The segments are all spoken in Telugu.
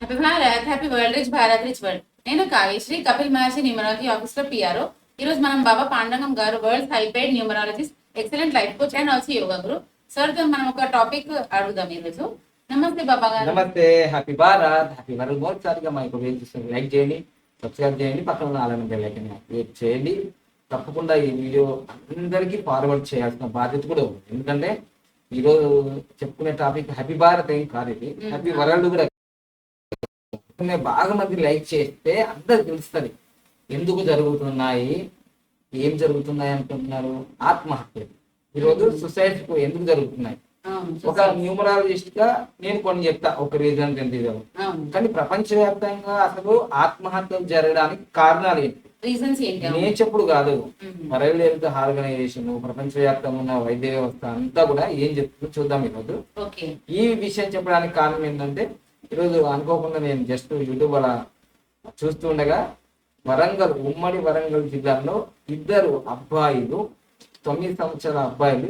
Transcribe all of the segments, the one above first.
Happy Bharat, happy world, rich Bharat, rich world. నేను కావ్యశ్రీ, కపిల్ మహర్షి న్యూమరాలజీ ఆఫీస్ లో పిఆర్ఓ. ఈ రోజు మనం బాబా పాండరంగం గారు, world hyped numerologist, excellent life coach and also yoga Guru. Sir తో మనం ఒక టాపిక్ అడుగుదాం ఈ రోజు. నమస్తే బాబా గారు. నమస్తే, హ్యాపీ భారత్, హ్యాపీ వరల్డ్. మొదటిసారిగా మా యొక్క వీడియో చూస్తే లైక్ చేయండి, సబ్స్క్రైబ్ చేయండి, పక్కన ఉన్న అలానే బెల్ ఐకాన్ యాక్టివేట్ చేయండి. తప్పకుండా ఈ వీడియో అందరికీ ఫార్వర్డ్ చేయాల్సిన బాధ్యత కూడా ఉంది. ఎందుకంటే ఈరోజు చెప్పుకునే టాపిక్ హ్యాపీ భారత్ ఏం కాదు, ఇది హ్యాపీ వరల్డ్ కూడా. బాగా మంది లైక్ చేస్తే అందరికి తెలుస్తుంది ఎందుకు జరుగుతున్నాయి, ఏం జరుగుతున్నాయి అనుకుంటున్నారు. ఆత్మహత్యలు ఈరోజు సొసైటీకి ఎందుకు జరుగుతున్నాయి, ఒక న్యూమరాలజిస్ట్ గా నేను కొన్ని చెప్తా, ఒక రీజన్ తెలియదు. కానీ ప్రపంచవ్యాప్తంగా అసలు ఆత్మహత్యలు జరగడానికి కారణాలు ఏంటి, రీజన్స్ ఏంటి నేను చెప్పుడు కాదు. వరల్డ్ హెల్త్ ఆర్గనైజేషన్, ప్రపంచవ్యాప్తంగా ఉన్న వైద్య వ్యవస్థ అంతా కూడా ఏం చెప్తుందో చూద్దాం ఈరోజు. ఈ విషయం చెప్పడానికి కారణం ఏంటంటే, ఈరోజు అనుకోకుండా నేను జస్ట్ యూట్యూబ్ అలా చూస్తూ ఉండగా వరంగల్, ఉమ్మడి వరంగల్ జిల్లాలో ఇద్దరు అబ్బాయిలు, 9 సంవత్సరాల అబ్బాయిలు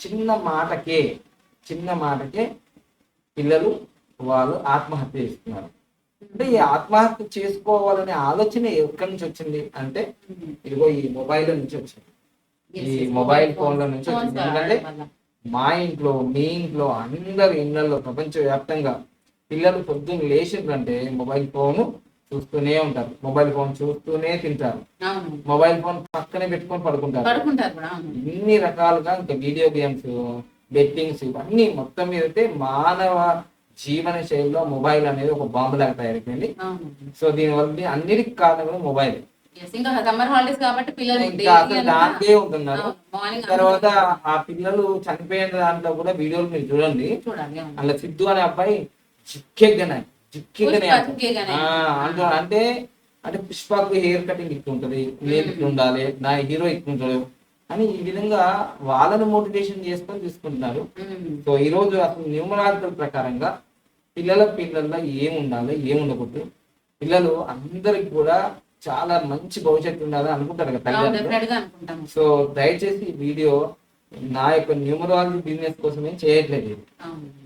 చిన్న మాటకే పిల్లలు వాళ్ళు ఆత్మహత్య చేస్తున్నారు. అంటే ఈ ఆత్మహత్య చేసుకోవాలనే ఆలోచన ఎక్కడి నుంచి వచ్చింది అంటే, ఇదిగో ఈ మొబైల్ నుంచి వచ్చింది, ఈ మొబైల్ ఫోన్ల నుంచి వచ్చింది. ఎందుకంటే మా ఇంట్లో, మీ ఇంట్లో, అందరి ఇళ్లలో ప్రపంచవ్యాప్తంగా పిల్లలు పొద్దున్న లేచిందంటే మొబైల్ ఫోన్ చూస్తూనే ఉంటారు, మొబైల్ ఫోన్ చూస్తూనే తింటారు, మొబైల్ ఫోన్ పక్కనే పెట్టుకొని పడుకుంటారు. ఇన్ని రకాలుగా ఇంకా వీడియో గేమ్స్, బెట్టింగ్స్, ఇవన్నీ మొత్తం మీద అయితే మానవ జీవన శైలిలో మొబైల్ అనేది ఒక బాంబు లాగా తయారైపోయింది. సో దీనివల్ల అన్నిటికి కారణం మొబైల్. దానికే ఉంటున్నారు. తర్వాత ఆ పిల్లలు చనిపోయిన దాంట్లో కూడా వీడియోలు మీరు చూడండి. అలా సిద్ధు అనే అబ్బాయి జిక్కెగ్గనే అంటే అంటే పుష్పకు హెయిర్ కటింగ్ ఇట్లుంటది, నేను ఇట్లుండాలి, నా హీరో ఇట్లుంటాడు అని ఈ విధంగా వాళ్ళని మోటివేషన్ చేసుకొని తీసుకుంటున్నారు. సో ఈ రోజు అసలు న్యూమరాలజీ ప్రకారంగా పిల్లల్లో ఏముండాలి, ఏముండకూడదు, పిల్లలు అందరికి కూడా చాలా మంచి భవిష్యత్తు ఉండాలని అనుకుంటారు కదా తల్లిదండ్రులు. సో దయచేసి ఈ వీడియో నా యొక్క న్యూమరాలజీ బిజినెస్ కోసమే చేయట్లేదు.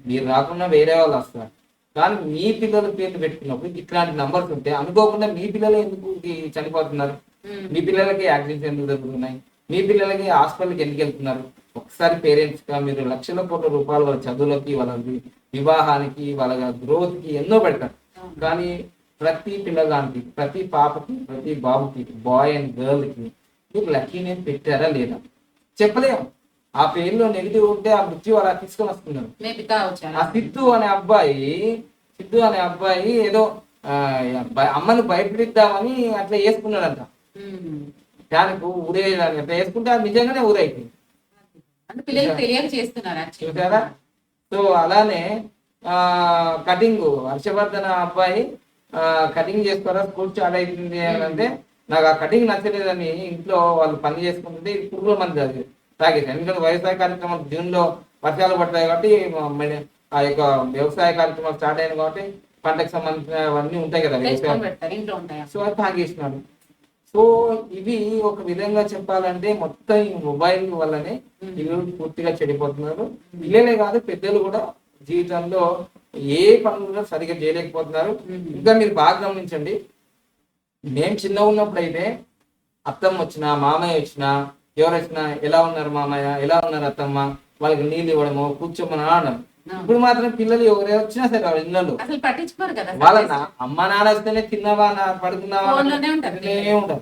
మీరు రాకుండా వేరే వాళ్ళు వస్తారు, కానీ మీ పిల్లల పేర్లు పెట్టుకున్నప్పుడు ఇట్లాంటి నంబర్స్ ఉంటే అనుకోకుండా మీ పిల్లలు ఎందుకు చనిపోతున్నారు, మీ పిల్లలకి యాక్సిడెంట్స్ ఎందుకు జరుగుతున్నాయి, మీ పిల్లలకి హాస్పిటల్కి ఎందుకు వెళ్తున్నారు. ఒకసారి పేరెంట్స్ గా మీరు లక్షల కోట్ల రూపాయలు వాళ్ళ చదువులకి, వాళ్ళ వివాహానికి, వాళ్ళ గ్రోత్ కి ఎన్నో పెడతారు. కానీ ప్రతి పిల్లగానికి, ప్రతి పాపకి, ప్రతి బాబుకి, బాయ్ అండ్ గర్ల్ కి మీరు లక్కీ నేమ్ పెట్టారా లేదా చెప్పలేము. ఆ పేరులో నెగిటివ్ ఉంటే ఆ మృత్యు అలా తీసుకొని వస్తున్నారు. ఆ సిద్ధు అనే అబ్బాయి ఏదో అమ్మని భయపెడిద్దామని అట్లా వేసుకున్నాడంట. దానికి ఊరేదాన్ని అట్లా వేసుకుంటే అది నిజంగానే ఊరైపోయింది. చూసారా? సో అలానే కటింగ్, హర్షవర్ధన అబ్బాయి కటింగ్ చేసుకోరా, స్కూల్ స్టార్ట్ అవుతుంది అంటే నాకు ఆ కటింగ్ నచ్చలేదని ఇంట్లో వాళ్ళు పని చేసుకుంటుంటే పురుగుల మంది తాగేది. ఎందుకంటే వ్యవసాయ కార్యక్రమాలు జూన్ లో వర్షాలు పడతాయి కాబట్టి ఆ యొక్క వ్యవసాయ కార్యక్రమాలు స్టార్ట్ అయ్యాయి కాబట్టి పంటకు సంబంధించినవన్నీ ఉంటాయి కదా వ్యవసాయం. సో అది తాగేసినాడు. సో ఇవి ఒక విధంగా చెప్పాలంటే మొత్తం ఈ మొబైల్ వల్లనే పిల్లలు పూర్తిగా చెడిపోతున్నారు. పిల్లలే కాదు, పెద్దలు కూడా జీవితంలో ఏ పనులు సరిగ్గా చేయలేకపోతున్నారు. ఇంకా మీరు బాగా గమనించండి, మేము చిన్నగా ఉన్నప్పుడు అయితే అత్తమ్మ వచ్చినా, మామయ్య వచ్చినా, ఎవరు వచ్చినా ఎలా ఉన్నారు మామయ్య, ఎలా ఉన్నారు అత్తమ్మ, వాళ్ళకి నీళ్ళు ఇవ్వడము, కూర్చోమని అనడం. ఇప్పుడు మాత్రం పిల్లలు ఎవరు వచ్చినా సరే వాళ్ళ ఇళ్ళలో వాళ్ళ అమ్మ నాన్న వస్తేనే తిన్నావా, పడుకున్నావా ఉంటారు.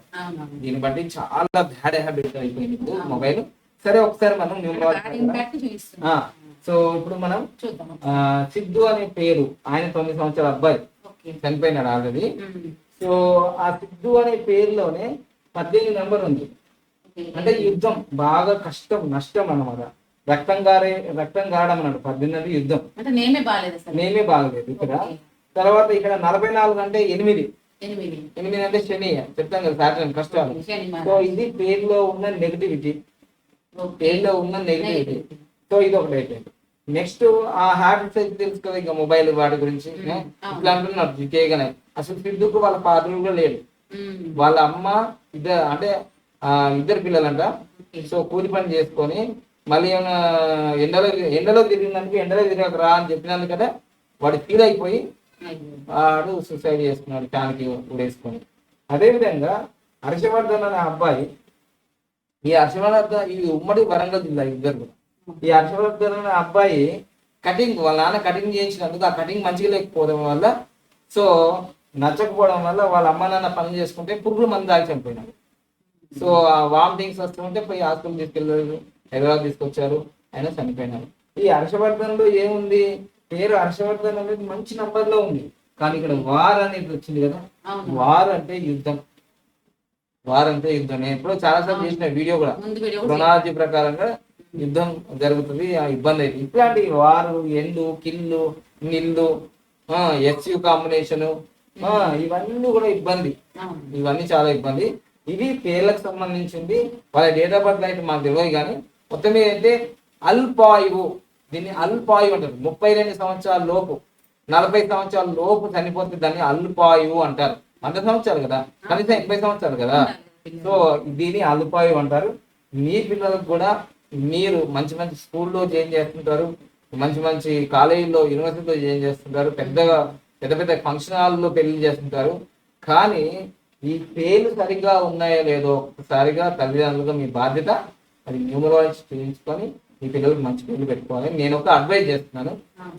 దీన్ని బట్టి చాలా బ్యాడ్ హ్యాబిట్ అయిపోయింది మొబైల్. సరే ఒకసారి మనం న్యూమరాలజీ. సో ఇప్పుడు మనం సిద్ధు అనే పేరు, ఆయన 9 సంవత్సరాల అబ్బాయి చనిపోయినాడు ఆల్రెడీ. సో ఆ సిద్ధు అనే పేరులోనే 18 నెంబర్ ఉంది. అంటే యుద్ధం, బాగా కష్టం, నష్టం అన్నమాట. రక్తం గారడం అన్నాడు. 18 యుద్ధం, నేమే బాగలేదు ఇక్కడ. తర్వాత ఇక్కడ 44 అంటే 8 అంటే శని, చెప్తాం కదా సాటర్న్, కష్టాలు. సో ఇది పేరులో ఉన్న నెగిటివిటీ. సో ఇది ఒకటి అయిపోయింది. నెక్స్ట్ ఆ హ్యాబిట్స్ అయితే తెలుసు కదా, ఇంకా మొబైల్ వాటి గురించి ఇట్లా అంటున్నారు జికేగానే. అసలు సిద్ధుకు వాళ్ళ ఫాదర్ కూడా లేడు, వాళ్ళ అమ్మ ఇద్దరు పిల్లలంట. సో కూలి పని చేసుకొని మళ్ళీ ఏమైనా ఎండలో తిరిగినందుకు ఎండలో తిరగక రా అని చెప్పినందుకంటే వాడు ఫీల్ అయిపోయి అయ్యో. వాడు సూసైడ్ చేసుకున్నాడు ఫ్యాన్కి ఊడేసుకొని. అదేవిధంగా హర్షవర్ధన్ అనే అబ్బాయి, ఈ హర్షవర్ధన్ ఈ ఉమ్మడి వరంగల్ జిల్లా ఇద్దరు కూడా. ఈ హర్షవర్ధన్ అనే అబ్బాయి కటింగ్ వాళ్ళ నాన్న కటింగ్ చేయించినందుకు ఆ కటింగ్ మంచిగా లేకపోవడం వల్ల, సో నచ్చకపోవడం వల్ల వాళ్ళ అమ్మ నాన్న పనులు చేసుకుంటే పురుగుల మందు తాగి చనిపోయినాడు. సో ఆ వామిటింగ్స్ వస్తుంటే పోయి హాస్పిటల్ తీసుకెళ్ళారు, హైదరాబాద్ తీసుకొచ్చారు, ఆయన చనిపోయినారు. ఈ హర్షవర్ధన్లో ఏముంది, పేరు హర్షవర్ధన్ అనేది మంచి నంబర్ లో ఉంది, కానీ ఇక్కడ వార్ అనేది వచ్చింది కదా. అవును. వార్ అంటే యుద్ధం, వార్ అంటే యుద్ధం. నేను ఎప్పుడో చాలాసార్లు చేసిన వీడియో కూడా ముందు వీడియో కూడా క్రొనాలజీ ప్రకారంగా యుద్ధం జరుగుతుంది, ఆ ఇబ్బంది అయితే ఇట్లాంటి వారు, ఎండు, కిల్లు, నిల్లు, ఎస్యు కాంబినేషన్, ఇవన్నీ కూడా ఇబ్బంది, అవును. ఇవన్నీ చాలా ఇబ్బంది. ఇవి పేర్లకు సంబంధించింది, వాళ్ళ డేట్ ఆఫ్ బర్త్ అయితే మాకు తెలియదు, కానీ మొత్తం మీద అయితే అల్పాయువు, దీన్ని అల్పాయువు అంటారు. 32 సంవత్సరాల లోపు, 40 సంవత్సరాల లోపు చనిపోతే దాన్ని అల్పాయువు అంటారు. 100 సంవత్సరాలు కదా, కనీసం 80 సంవత్సరాలు కదా. సో దీన్ని అల్పాయువు అంటారు. మీ పిల్లలకు కూడా మీరు మంచి మంచి స్కూల్లో జాయిన్ చేస్తుంటారు, మంచి మంచి కాలేజీల్లో, యూనివర్సిటీలో జాయిన్ చేస్తుంటారు, పెద్ద పెద్ద ఫంక్షన్ హాల్లో పెళ్లి చేస్తుంటారు. కానీ ఈ పేర్లు సరిగ్గా ఉన్నాయో లేదో ఒకసారిగా తల్లిదండ్రులుగా మీ బాధ్యత అది న్యూమరాలజీ చేయించుకొని మీ పిల్లలకు మంచి పేర్లు పెట్టుకోవాలి. నేను ఒక అడ్వైజ్ చేస్తున్నాను.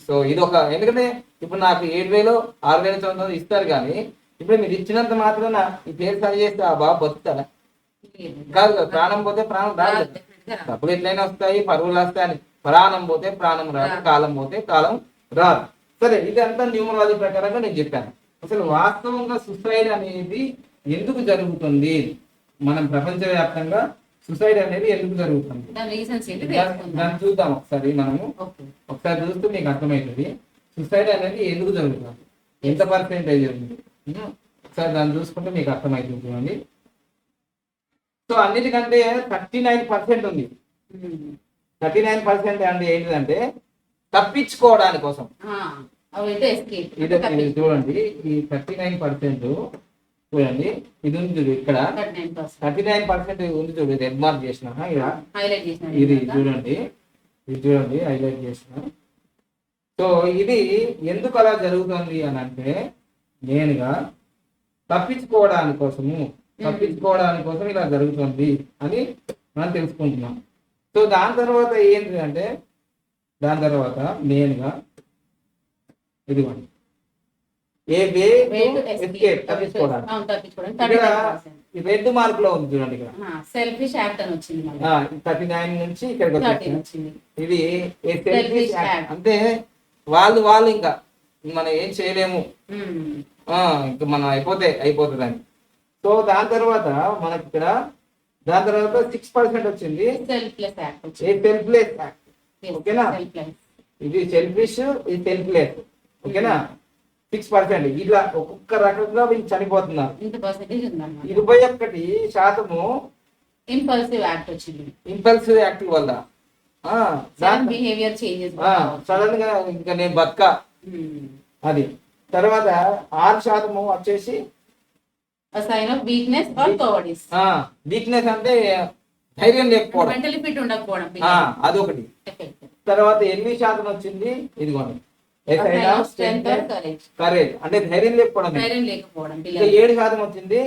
సో ఇది ఒక, ఎందుకంటే ఇప్పుడు నాకు 7,000 6,000 సంవత్సరాలు ఇస్తారు, కానీ ఇప్పుడు మీరు ఇచ్చినంత మాత్రాన ఈ పేరు సరి చేస్తే ఆ బాబు బతుకుతారా? కాదు కదా, ప్రాణం పోతే ప్రాణం రాదు కదా. డబ్బులు ఎట్లయినా వస్తాయి, పరువులు వస్తాయని, ప్రాణం పోతే ప్రాణం రాదు, కాలం పోతే కాలం రాదు. సరే, ఇదంతా న్యూమరాలజీ ప్రకారంగా నేను చెప్పాను. అసలు వాస్తవంగా సుసైడ్ అనేది ఎందుకు జరుగుతుంది, మనం ప్రపంచవ్యాప్తంగా సుసైడ్ అనేది ఎందుకు జరుగుతుంది దాన్ని చూద్దాం ఒకసారి. మనము ఒకసారి చూస్తే మీకు అర్థమవుతుంది సుసైడ్ అనేది ఎందుకు జరుగుతుంది, ఎంత పర్సెంటేజ్ ఉంది. ఒకసారి దాన్ని చూసుకుంటే మీకు అర్థమవుతుంది చూడండి. సో అన్నిటికంటే 39% ఉంది. 39% అంటే ఏంటిదంటే తప్పించుకోవడానికి కోసం. ఇది చూడండి, ఈ 39% చూడండి, ఇది ఉంది చూడు, ఇక్కడ 39% ఉంది చూడు, రెడ్ మార్క్ చేసిన ఇది చూడండి, ఇది చూడండి హైలైట్ చేసిన. సో ఇది ఎందుకు అలా జరుగుతుంది అని అంటే, నేనుగా తప్పించుకోవడానికి కోసం ఇలా జరుగుతుంది అని మనం తెలుసుకుంటున్నాం. సో దాని తర్వాత ఏంటి అంటే, దాని తర్వాత నేనుగా ఇదిగోండి రెడ్ మార్క్ లో ఉంది చూడండి, ఇక్కడ సెల్ఫిష్ యాక్ట్ అని వచ్చింది 39 నుంచి ఇక్కడికి వచ్చింది. ఇది సెల్ఫిష్ యాక్ట్ అంటే వాళ్ళు ఇంకా మనం ఏం చేయలేము, ఇంకా మనం అయిపోతుంది అని. సో దాని తర్వాత మనకి ఇక్కడ దాని తర్వాత 6% వచ్చింది సెల్ఫ్లెస్ యాక్ట్. ఓకేనా, ఇది సెల్ఫిష్, ఇది సెల్ఫ్లెస్. ఓకేనా, 6%. ఇట్లా ఒక్కొక్క రకంగా వీళ్ళు చనిపోతున్నారు. 21% ఇంపల్సివ్ యాక్ట్ వల్ల సడన్ గా ఇంకా నేను బతక అది. తర్వాత 6% వచ్చేసి వీక్నెస్ అంటే ధైర్యం లేకపోవడం, అదొకటి. తర్వాత 8% వచ్చింది ఇదిగోండి కరేజ్, అంటే ధైర్యం లేకపోవడం. 7% వచ్చింది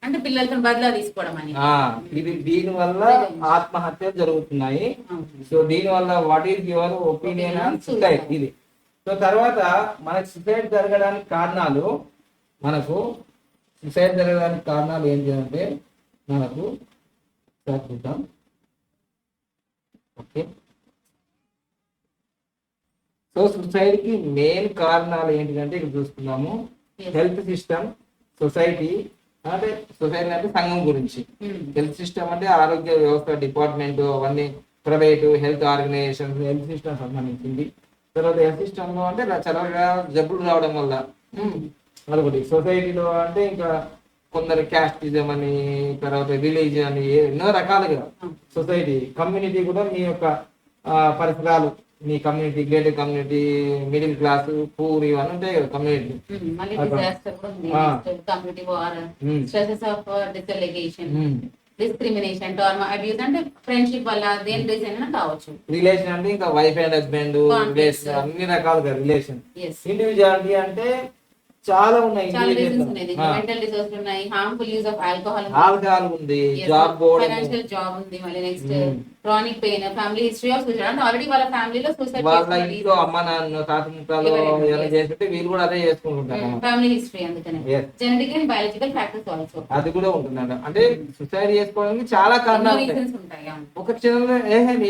అంటే పిల్లలతో బదిలా తీసుకోవడం అని. ఇది దీని వల్ల ఆత్మహత్యలు జరుగుతున్నాయి. సో దీని వల్ల what is your opinion on suicide ఇది. సో తర్వాత మనకు సుసైడ్ జరగడానికి కారణాలు ఏంటి అంటే మనకు చూద్దాం. ఓకే, సో సుసైడ్ కి మెయిన్ కారణాలు ఏంటిదంటే ఇక్కడ చూసుకున్నాము. హెల్త్ సిస్టమ్, సొసైటీ అంటే సొసైటీ అంటే సంఘం గురించి, హెల్త్ సిస్టమ్ అంటే ఆరోగ్య వ్యవస్థ డిపార్ట్మెంట్, అవన్నీ private health organisation health system సంబంధించింది. తర్వాత హెల్త్ సిస్టమ్ లో అంటే చాలా జబ్బులు రావడం వల్ల అదొకటి. సొసైటీలో అంటే ఇంకా కొందరు క్యాస్టిజం అని, తర్వాత రిలీజియన్ అని, ఎన్నో రకాలుగా సొసైటీ. కమ్యూనిటీ కూడా మీ యొక్క పరిసరాలు, మీ community, greater community, middle class, poor, ఇవన్నీ ఉంటాయి కదా కమ్యూనిటీ. డిస్క్రిమినేషన్, అబ్యూస్ అంటే ఫ్రెండ్షిప్ వల్ల దేని రీజన్ అయినా కావచ్చు. రిలేషన్ అంటే ఇంకా wife and husband Conflicts. Relation అన్ని రకాలుగా రిలేషన్. ఎస్, ఇండివిజువాలిటీ అంటే చాలా ఉన్నాయి. చాలా రీజన్స్ ఉన్నాయి. మెంటల్ డిసార్డర్ ఉన్నాయి, harmful use of alcohol, alcohol ఉంది, జాబ్ బోర్డ్, ఫైనాన్షియల్ జాబ్ ఉంది, మళ్ళీ next chronic pain, family history of suicide అంటే ఆల్రెడీ వాళ్ళ ఫ్యామిలీలో సూసైడ్ వాళ్ళ ఇంట్లో అమ్మ నాన్న తాత ముత్తాలు ఎవరైనా చేస్తుంటే వీళ్ళు కూడా అదే చేసుకుంటుంటారు. ఫ్యామిలీ హిస్టరీ అందుకనే. Yes. Genetic and biological factors also అది కూడా ఉంటుందంట. అంటే సూసైడ్ చేసుకోవడానికి చాలా కారణాలు ఉంటాయి. రీజన్స్ ఉంటాయి. అవును. ఒక క్షణంలో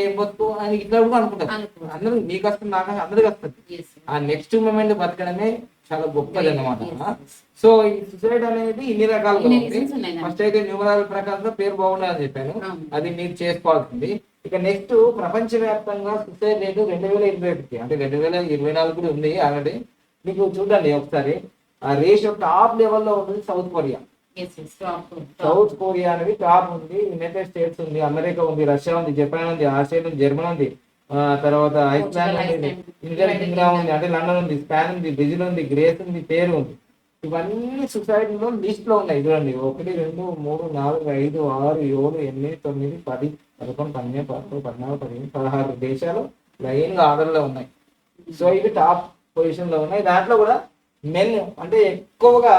ఏం బతుకు అని ఇట్లా కూడా అనుకుంటారు. అనుకో. అందరూ నీకు వస్తుంది నాకు అందరికి వస్తుంది. Yes. ఆ నెక్స్ట్ మూమెంట్ బతకడమే చాలా గొప్పది అన్నమాట. Yes. సో ఈ సూసైడ్ అనేది ఇన్ని రకాలుగా ఇన్ని ఉంది. reasons ఉన్నాయి దానికి. ఫస్ట్ అయితే న్యూమరాల్ ప్రకారంగా పేరు బాగుండాలని చెప్పాను, అవును. అది మీరు చేసుకోవాల్సింది. ఇక నెక్స్ట్ ప్రపంచవ్యాప్తంగా సూసైడ్ రేటు 2021 అంటే 2024 కూడా ఉంది ఆల్రెడీ. మీకు చూడండి ఒకసారి ఆ రేషియో టాప్ లెవెల్లో ఉంటుంది south Korea. Yes, yes. Top. South Korea అనేది టాప్ ఉంది, యునైటెడ్ స్టేట్స్ ఉంది, అమెరికా ఉంది, రష్యా ఉంది, జపాన్ ఉంది, ఆస్ట్రేలియా ఉంది, జర్మనీ ఉంది, తర్వాత ఐస్లాండ్ ఉంది, ఇండియన్ కింగ్డమ్ ఉంది, అంటే లండన్ ఉంది, స్పాన్ ఉంది, బ్రెజిల్ ఉంది, గ్రేస్ ఉంది, పేరు ఉంది. ఇవన్నీ సొసైడ్ లో లిస్ట్ లో ఉన్నాయి చూడండి. 1 2 3 4 5 6 7 8 9 10 11 12 13 14 15 16 దేశాలు లైన్ గా ఆర్డర్ లో ఉన్నాయి. సో ఇవి టాప్ పొజిషన్ లో ఉన్నాయి. దాంట్లో కూడా మెన్ అంటే ఎక్కువగా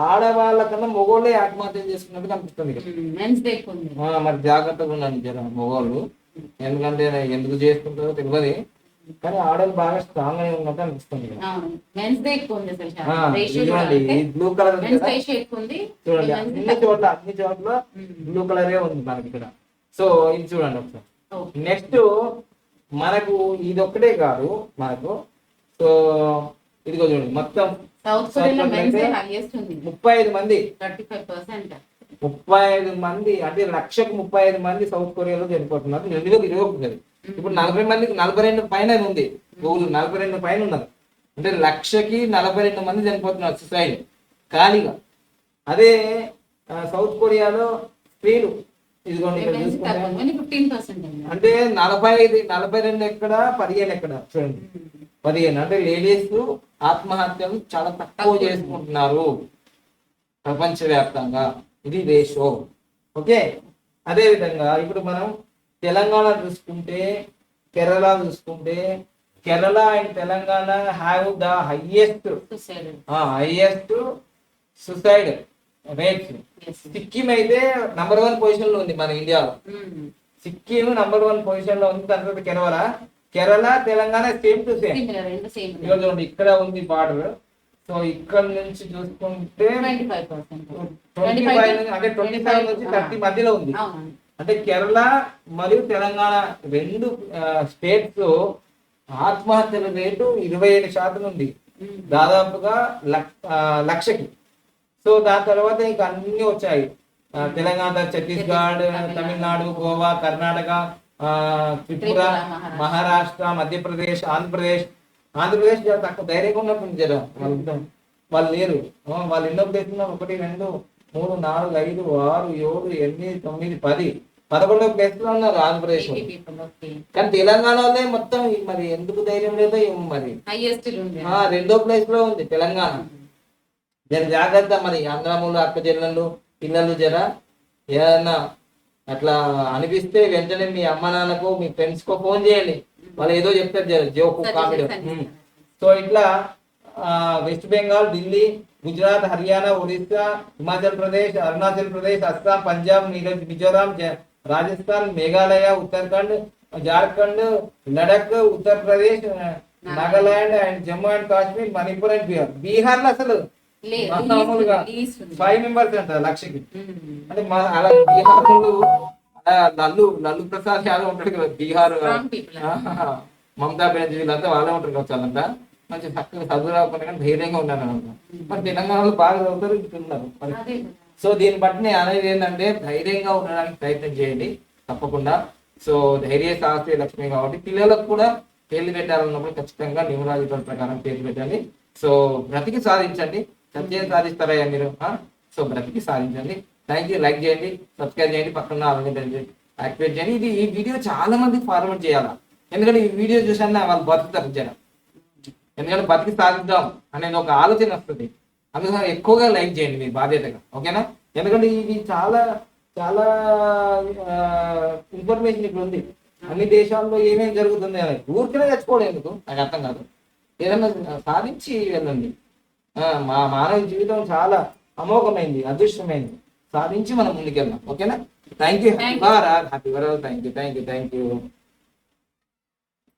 ఆడవాళ్ళ కన్నా మగోళ్ళే ఆత్మహత్య చేసుకున్నట్టు కనిపిస్తుంది ఇక్కడ. మెన్స్ డే ఎక్కువ ఉంది. మరి జాగ్రత్తగా ఉండండి జర మగవాళ్ళు, ఎందుకంటే ఎందుకు చేసుకుంటారో తెలియదు, కానీ ఆడవాళ్ళు బాగా స్ట్రాంగ్ గా ఉన్నట్టు అనిపిస్తుంది ఇక్కడ. అవును, మెన్స్ డే ఎక్కువ ఉంది అసలు. రేషియో ఇదిగోండి, ఈ బ్లూ కలర్ ఉంది మెన్స్ కదా, రేషియో ఎక్కువ ఉంది. చూడండి Men's అన్ని చోట్ల బ్లూ కలరే ఉంది మనకి ఇక్కడ. సో ఇది చూడండి ఒకసారి. Okay. నెక్స్ట్ మనకు ఇది ఒక్కటే కాదు మనకు. సో ఇదిగో చూడండి మొత్తం సౌత్ కొరియాలో మెన్స్ డే అయితే హైయెస్ట్ ఉంది, 35 మంది 35%. 35 మంది అంటే లక్షకు 35 మంది సౌత్ కొరియాలో చనిపోతున్నారు 2021. ఇప్పుడు 40 మందికి 42 పైన ఉంది, గూగుల్ 42 పైన ఉన్నారు. అంటే లక్షకి 42 మంది చనిపోతున్నారు సొసైడ్ ఖాళీగా. అదే సౌత్ కొరియాలో స్త్రీలు ఇదిగోండి ఇక్కడ Women's చూసుకుంటే తక్కువ ఉంది, 15% ఉంది. అంటే 45 42 ఎక్కడ 15 ఎక్కడ చూడండి 15. అంటే లేడీస్ ఆత్మహత్యలు చాలా తక్కువ చేసుకుంటున్నారు ప్రపంచవ్యాప్తంగా. ఇది రేషో. ఓకే, అదే విధంగా ఇప్పుడు మనం తెలంగాణ చూసుకుంటే, కేరళ చూసుకుంటే, Kerala and Telangana have the highest suicide rates. Sikkim అయితే నంబర్ 1 పొజిషన్ లో ఉంది మన ఇండియాలో. సిక్కిం నంబర్ 1 పొజిషన్ లో ఉంది. దాని తర్వాత Kerala Telangana same to same. చూడండి ఇక్కడ ఉంది బార్డర్. సో ఇక్కడ నుంచి చూసుకుంటే 25 అంటే 25 నుంచి 30 మధ్యలో ఉంది. అంటే కేరళ మరియు తెలంగాణ రెండు స్టేట్స్ ఆత్మహత్యల రేటు 27% ఉంది, దాదాపుగా లక్షకి. సో దాని తర్వాత ఇంకా అన్ని వచ్చాయి. తెలంగాణ, ఛత్తీస్గఢ్, తమిళనాడు, గోవా, కర్ణాటక, త్రిపుర, మహారాష్ట్ర, మధ్యప్రదేశ్, ఆంధ్రప్రదేశ్ చాలా తక్కువ ధైర్యంగా ఉన్నప్పుడు జర వాళ్ళు లేరు. వాళ్ళు ఎన్నో ప్లేస్ 1 2 3 4 5 6 7 8 9 10 11వ ప్లేస్ లో ఉన్నారు ఆంధ్రప్రదేశ్. కానీ తెలంగాణ వాళ్ళే మొత్తం మరి ఎందుకు ధైర్యం లేదో ఏమో మరి. రెండో ప్లేస్ లో ఉంది తెలంగాణ. జర జాగ్రత్త మరి ఆంధ్రములు అక్క చెల్లెళ్ళు పిల్లలు జర ఏదన్నా అట్లా అనిపిస్తే వెంటనే మీ అమ్మ నాన్నకు మీ ఫ్రెండ్స్ కో ఫోన్ చేయండి, వాళ్ళు ఏదో చెప్తారు జర జోకు కామెడీ. సో ఇట్లా west Bengal, Delhi, Gujarat, Haryana, Odisha, Himachal Pradesh, Arunachal Pradesh, Assam, Punjab, Mizoram, Rajasthan, Meghalaya, Uttarakhand, Jharkhand, Ladakh, Uttar Pradesh, Nagaland and Jammu and Kashmir, Manipur and Bihar. Bihar లో అసలు మామూలుగా 5 మెంబర్స్ అంట లక్షకి. అంటే అలా బీహార్ అలా లల్లు ప్రసాద్ యాదవ్ ఉంటాడు కదా బీహార్, మమతా బెనర్జీ వీళ్ళంతా వాళ్ళే ఉంటారు కదా వాళ్ళంతా. మంచి చక్కగా చదువు రాకుండా కానీ ధైర్యంగా ఉన్నాను అనమాట. మరి తెలంగాణలో బాగా చదువుతారు ఇస్తున్నారు. సో దీన్ని బట్టి నేను అనేది ఏంటంటే ధైర్యంగా ఉండడానికి ప్రయత్నం చేయండి తప్పకుండా. సో ధైర్య సాహసే లక్ష్మి కాబట్టి పిల్లలకు కూడా పేర్లు పెట్టాలన్నప్పుడు ఖచ్చితంగా న్యూమరాలజీ ప్రకారం పేర్లు పెట్టాలి. సో బ్రతికి సాధించండి. సత్యం సాధిస్తారయ్యా మీరు. సో బ్రతికి సాధించండి. Thank you. లైక్ చేయండి, సబ్స్క్రైబ్ చేయండి, పక్కన యాక్టివేట్ చేయండి. ఈ వీడియో చాలా మందికి ఫార్వర్డ్ చేయాలా, ఎందుకంటే ఈ వీడియో చూసాను వాళ్ళు బతుకుతారు జనం. ఎందుకంటే బతికి సాధిద్దాం అనేది ఒక ఆలోచన వస్తుంది. అందుకని ఎక్కువగా లైక్ చేయండి మీ బాధ్యతగా, ఓకేనా? ఎందుకంటే ఇవి చాలా చాలా ఇన్ఫర్మేషన్ ఇక్కడ ఉంది. అన్ని దేశాల్లో ఏమేమి జరుగుతుంది అని ఊరికనే తెచ్చుకోవడం ఎందుకు నాకు అర్థం కాదు. ఏదైనా సాధించి వెళ్ళండి. మా మానవ జీవితం చాలా అమోఘమైంది, అదృష్టమైంది. సాధించి మనం ముందుకెళ్దాం. ఓకేనా? Thank you. Happy world. Thank you.